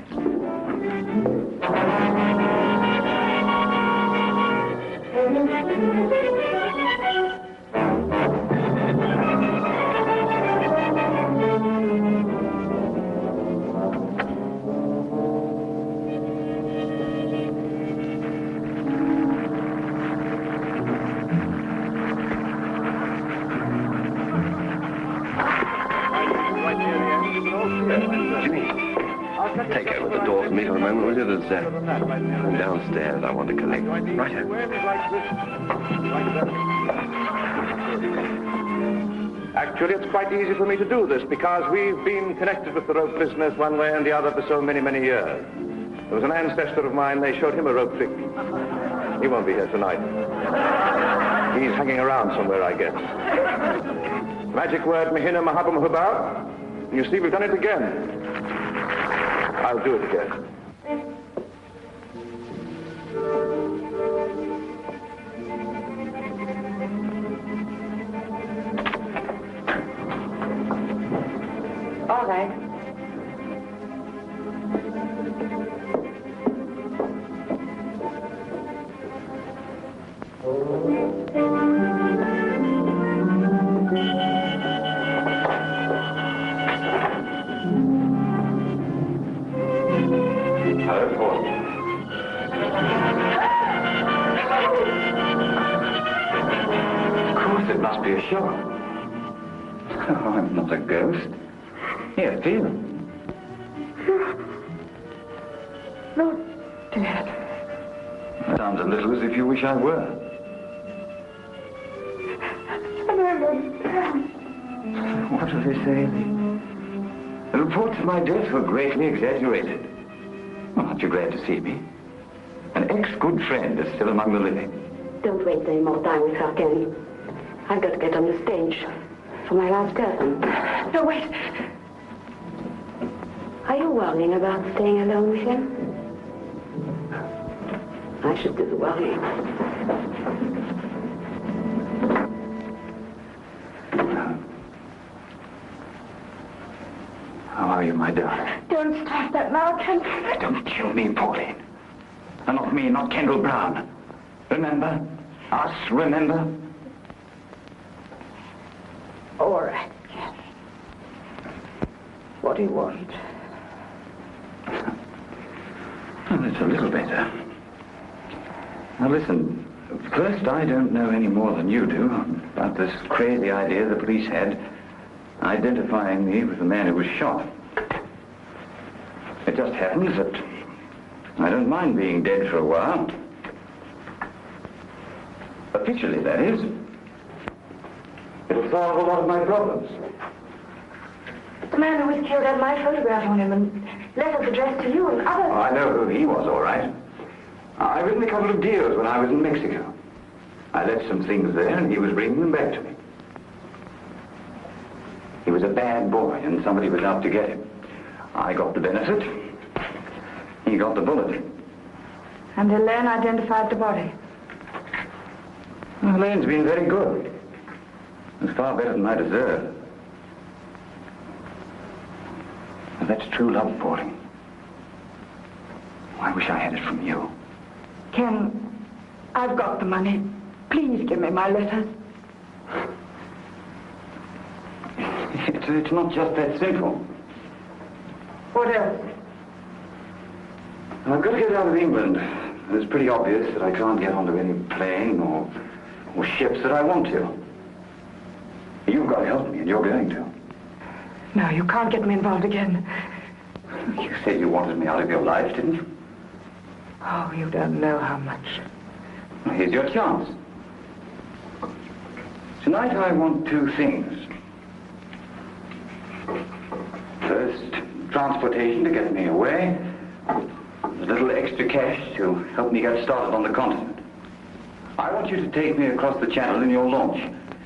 Take over the door for me for a moment, will you? There's downstairs I want to collect. Right. Actually, it's quite easy for me to do this because we've been connected with the rope business one way and the other for so many, many years. There was an ancestor of mine, they showed him a rope trick. He won't be here tonight. He's hanging around somewhere, I guess. Magic word, Mahina Mahabam Hubar. You see, we've done it again. I'll do it again. All right. It must be a shot. Oh, I'm not a ghost. Here, feel. No, Dad. Sounds a little as if you wish I were. I don't understand. What do they say? The reports of my death were greatly exaggerated. Well, aren't you glad to see me? An ex-good friend is still among the living. Don't waste any more time with her, Ken. I've got to get on the stage for my last curtain. No, wait. Are you worrying about staying alone with him? I should do the worrying. How are you, my darling? Don't start that now, Ken. Don't kill me, Pauline. And not me, not Kendal Brown. Remember? Us, remember? All right, Ken. What do you want? Well, it's a little better. Now, listen. First, I don't know any more than you do about this crazy idea the police had identifying me with the man who was shot. It just happens that I don't mind being dead for a while. Officially, that is. It'll solve a lot of my problems. The man who was killed had my photograph on him and letters addressed to you and others. Oh, I know who he was, all right. I written a couple of deals when I was in Mexico. I left some things there and he was bringing them back to me. He was a bad boy and somebody was out to get him. I got the benefit. He got the bullet. And Hélène identified the body. Well, Helene's been very good. It's far better than I deserve. And that's true love, Pauline. I wish I had it from you. Ken, I've got the money. Please give me my letters. It's not just that simple. What else? I've got to get out of England. It's pretty obvious that I can't get onto any plane or ships that I want to. You've got to help me, and you're going to. No, you can't get me involved again. You said you wanted me out of your life, didn't you? Oh, you don't know how much. Well, here's your chance. Tonight I want two things. First, transportation to get me away. A little extra cash to help me get started on the continent. I want you to take me across the channel in your launch.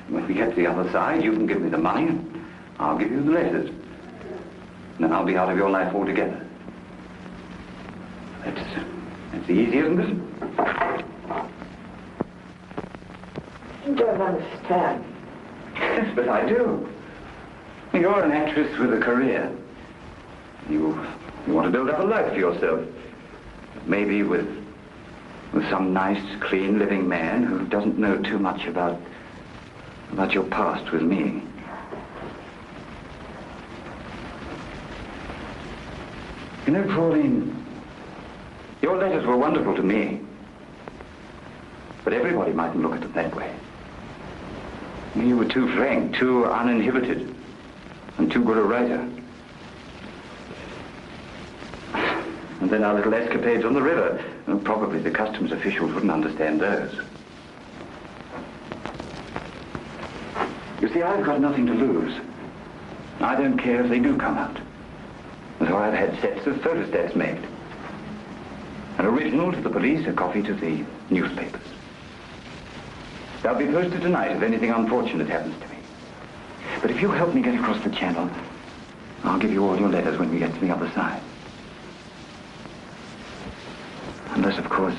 When we get to the other side, you can give me the money, and I'll give you the letters. And then I'll be out of your life altogether. That's easy, isn't it? You don't understand. Yes, but I do. You're an actress with a career. You want to build up a life for yourself. Maybe with some nice, clean, living man who doesn't know too much about your past with me. You know, Pauline, your letters were wonderful to me. But everybody mightn't look at it that way. You were too frank, too uninhibited, and too good a writer. And then our little escapades on the river. Well, probably the customs officials wouldn't understand those. You see, I've got nothing to lose. I don't care if they do come out. So I've had sets of photostats made. An original to the police, a copy to the newspapers. They'll be posted tonight if anything unfortunate happens to me. But if you help me get across the channel, I'll give you all your letters when we get to the other side. Unless, of course,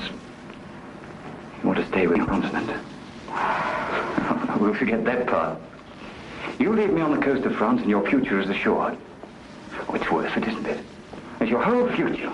you want to stay with the continent. We'll forget that part. You leave me on the coast of France and your future is assured. Oh, it's worth it, isn't it? It's your whole future.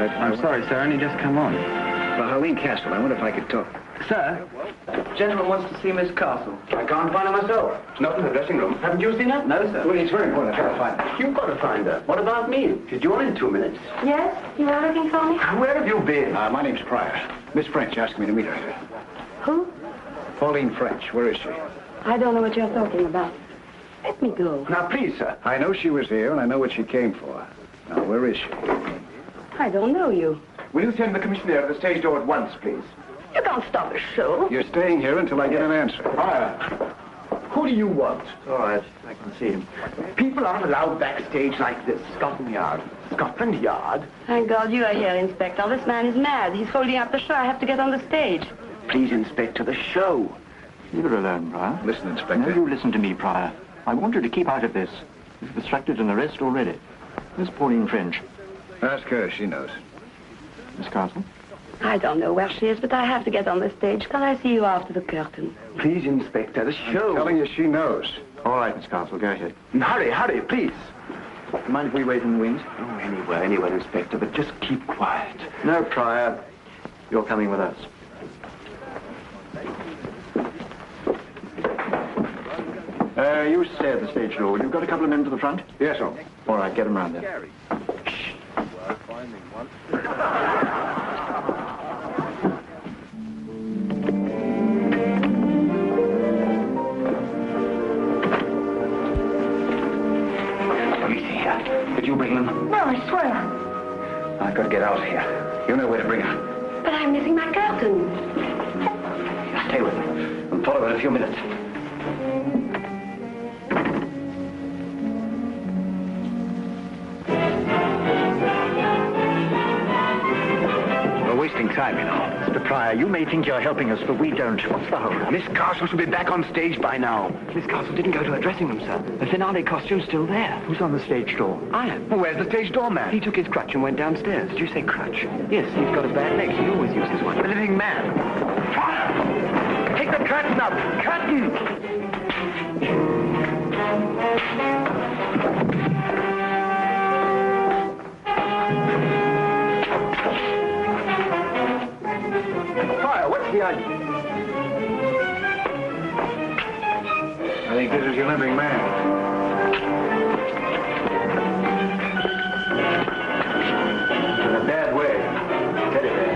I'm sorry, sir. Only just come on. Well, Helene Castle, I wonder if I could talk. Sir, gentleman wants to see Miss Castle. I can't find her myself. She's not in the dressing room. Haven't you seen her? No, sir. Well, it's very important. I've got to find her. You've got to find her. What about me? She's due in 2 minutes. Yes? You were looking for me? Where have you been? My name's Pryor. Miss French asked me to meet her. Who? Pauline French. Where is she? I don't know what you're talking about. Let me go. Now, please, sir. I know she was here, and I know what she came for. Now, where is she? I don't know you. Will you send the commissioner to the stage door at once, please? You can't stop a show. You're staying here until I get an answer. Pryor, who do you want? All right, I can see him. People aren't allowed backstage like this. Scotland Yard. Scotland Yard? Thank God you are here, Inspector. This man is mad. He's holding up the show. I have to get on the stage. Please, Inspector, the show. Leave her alone, Pryor. Listen, Inspector. No, you listen to me, Pryor. I want you to keep out of this. You've obstructed an arrest already. Miss Pauline French. Ask her. She knows. Miss Castle? I don't know where she is, but I have to get on the stage. Can I see you after the curtain? Please, Inspector, the show. I'm telling you, she knows. All right, Miss Castle, go ahead. Hurry, hurry, please. Do you mind if we wait in the wings? Oh, anywhere, Inspector, but just keep quiet. No, Pryor. You're coming with us. You stay at the stage door. You've got a couple of men to the front? Yes, sir. All right, get them round there. Police here. Did you bring them? No, I swear. I've got to get out of here. You know where to bring her. But I'm missing my curtain. stay with me. We'll follow in a few minutes. We're wasting time, you know. Mr. Pryor, you may think you're helping us, but we don't. What's the hurry? Miss Castle should be back on stage by now. Miss Castle didn't go to her dressing room, sir. The finale costume's still there. Who's on the stage door? I am. Well, where's the stage doorman? He took his crutch and went downstairs. Did you say crutch? Yes, he's got a bad leg. He always uses one. The living man. Fire! Take the curtain up! Curtain! Fire, what's the idea? I think this is your living man. In a bad way. Get it there.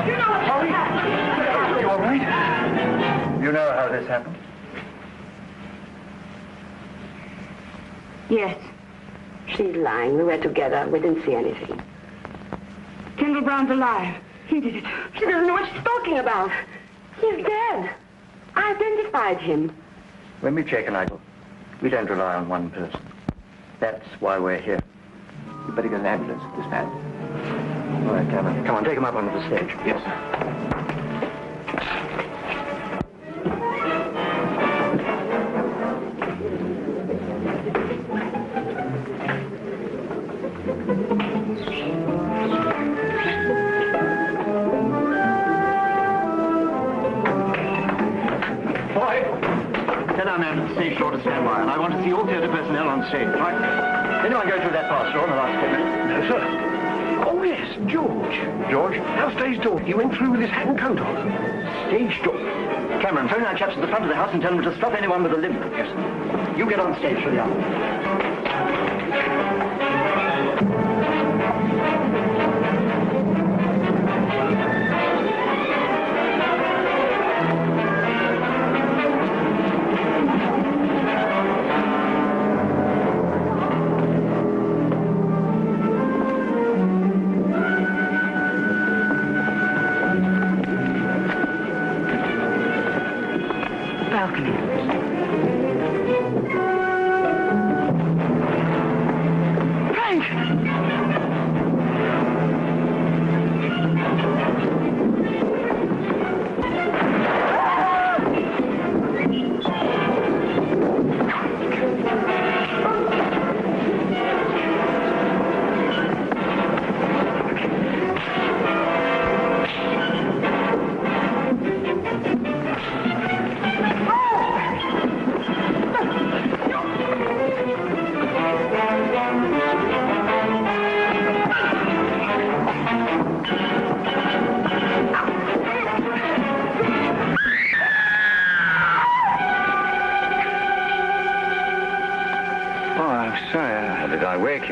You know what's happened. You all right? You know how this happened? Yes. She's lying. We were together. We didn't see anything. Kendal Brown's alive. He did it. She doesn't know what she's talking about. He's dead. I identified him. When we check an idol, we don't rely on one person. That's why we're here. You better get an ambulance for this man. All right, Cameron. Come on, take him up onto the stage. Yes, sir. Stage door to stand by, and I want to see all theatre personnel on stage. Right? Anyone go through that pass door in the last 10 minutes? No, sir. Oh, yes, George. George? Our stage door. He went through with his hat and coat on. Stage door? Cameron, phone our chaps at the front of the house and tell them to stop anyone with a limp. Yes, sir. You get on stage for the hour.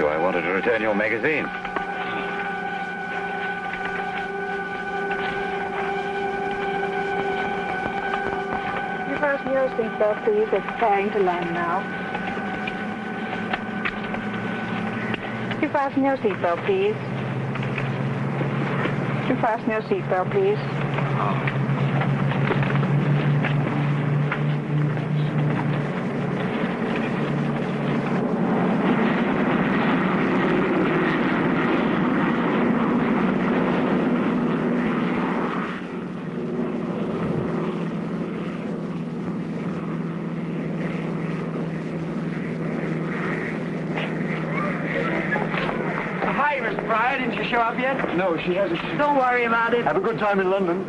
I wanted to return your magazine. You fasten your seatbelt, please. It's preparing to land now. You fasten your seatbelt, please. You fasten your seatbelt, please. Oh. Show up yet? No, she hasn't. Don't worry about it. Have a good time in London.